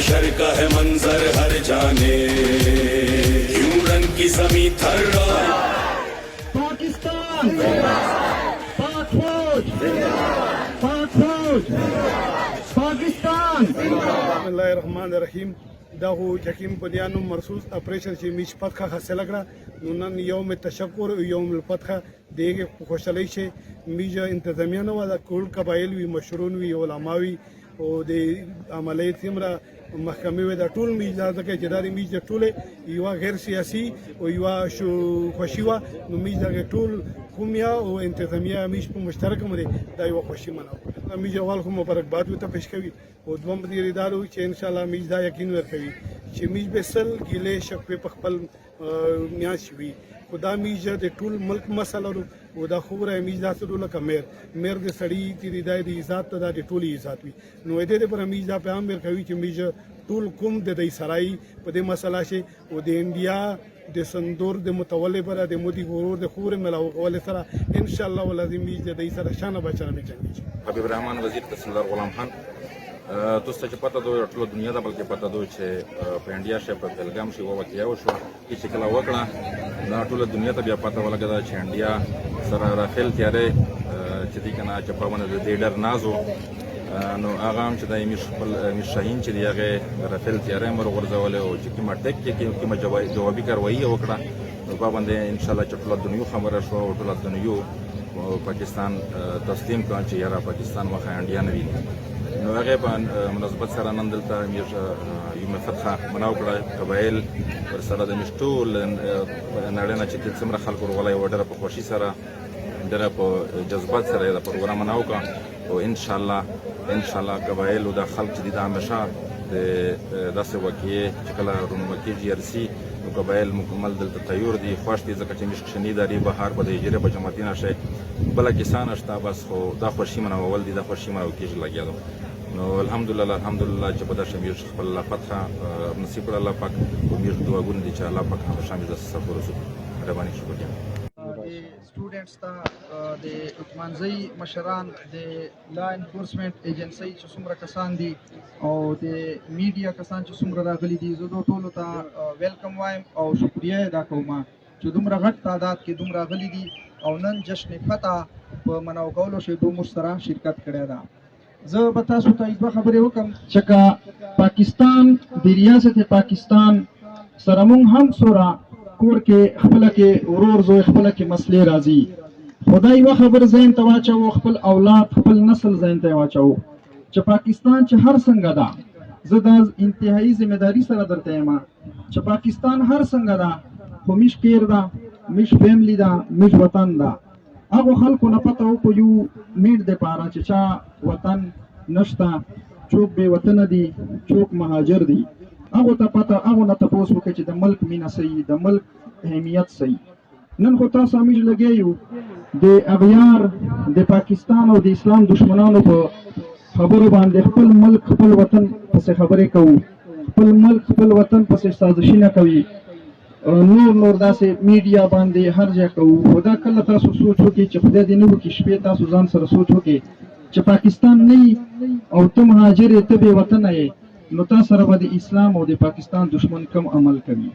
शर का है मंजर हर जाने क्यों रन की जमी थर्रा पाकिस्तान पाक फौज पाकिस्तान बिस्मिल्लाहिर्रहमानिर्रहीम دا خو یقین په دیانو مرسوس اپریشن چې میش فتح حاصله کړه نو نن یوم تشکر یوم الفتح دیګه خوشحالي چې میج انتظامیه نو دا کول قبایل وی مشرون وی علما وی او د عملیات سمره محکمه وی دا ټول میج دا کې جداري میج ټوله یو غیر سیاسي او یو شو خوشیوا نو میج دا ټول قومیا او انتظامیه میش په مشترک مده دا یو خوشی مناو میج اول خو مبارکباد وته پیش کوي او دوم دې ادارو چې ان شاء الله میج دا یقین ورکوي چې میج به سل ګیله شپې په خپل میاش وي خدا میج د ټول ملک مسله او دا خوره میج دا ټول کمر مر د سړی چې د عزت ته د ټولي عزت وي نو دې پر میج دا پیغام ورکوي چې میج ټول کوم د دې سړی په دې مسله شي او د انډیا د سندور د متولي پر د مودي غرور د خوره ملاو کول سره ان شاء الله ولازم میج د دې سره شانه بچنه به چنګي حبیب الرحمن وزیر تحصیلدار غلام خان تاسو ته پته دوی ټول دنیا ته بلکې پته دوی چې په انډیا شي په بلګام شي واقعیا وشو چې کله وکړه دا ټول دنیا ته بیا پته ولګا چې انډیا سره رافیل تیارې چې دې کنه چې په باندې د ډېر نازو نو هغه هم چې د امیر شاهین چې دی هغه رافیل تیارې مر ورځول او چې کومه ټک کې کومه جوابي کاروایی وکړه نو په باندې ان شاء الله چې ټول دنیا خبره شو او ټول دنیا پاکستان تسلیم کړ چې یاره پاکستان مخه انډیا نه وي نو هغه په مناسبت سره نن دلته یوم فتح مناو کړه قبایل ور سره د مشټول نړۍ نه چې څومره خلکو ورغلای وډره په خوشي سره ډېر په جذبات سره دا پروګرام مناو کړه او ان شاء الله قبایل او د خلک چې د همیشه د داسې واقعي چې کله رونمکي جرسي نو قبایل مکمل دلته تیار دي خوښ دي ځکه چې مشکشنی داری بهار په د هجره په جماعتین شي بل کسان اشتا بس خو دا خوشي منول دي دا خوشي منو کېږي لګیا نو الحمدلله چې په داسې میر خپل الله فتح نصیب کړ الله پاک او میر دعاګونه دي چې الله پاک همیشه مې د سفر وسو ربانی شکر स्टूडेंट्स ته د اتمانځي مشران د لا انفورسمنت ایجنسی چې څومره کسان دي او د میډیا کسان چې څومره راغلي دي زه دوی ټولو ته ویلکم وایم او شکریه ادا کوم چې دومره غټ تعداد کې دومره راغلي دي او نن جشن فتح په مناو کولو شی دوی مو سره شرکت کړی ده زه به تاسو ته یوه خبرې وکړم چې پاکستان د ریاست پاکستان سره مونږ هم سره کور کې خپل کې ورور زوی خپل کې مسلې راځي خدای یو خبر زین ته واچو خپل اولاد خپل نسل زین ته واچو چې پاکستان چې هر څنګه ده زه د انتهایی ځمېداري سره درته یم چې پاکستان هر څنګه ده خو میش پیر ده میش فیملی ده میش وطن ده هغه خلکو نه پته و په یو میډ د پاره چې چا وطن نشته څوک بې وطنه دي څوک مهاجر دي هغه ته پته هغه نه تاسو وکړي چې د ملک مینه صحیح د ملک اهمیت صحیح نن خو تاسو همیش لګیو د اغیار د پاکستان او د اسلام دشمنانو په خبرو باندې خپل ملک خپل وطن پسې خبرې کوو خپل ملک خپل وطن پسې سازشونه کوي نور داسې میډیا باندې هر ځای کوو خدا کله تاسو سوچ وکړئ چې خدای دې نه وکړي شپې تاسو ځان سره سوچ وکړئ چې پاکستان نه او ته مهاجر یې ته بې وطنه یې نو تاسو سره به د اسلام او د پاکستان دشمن کم عمل کوي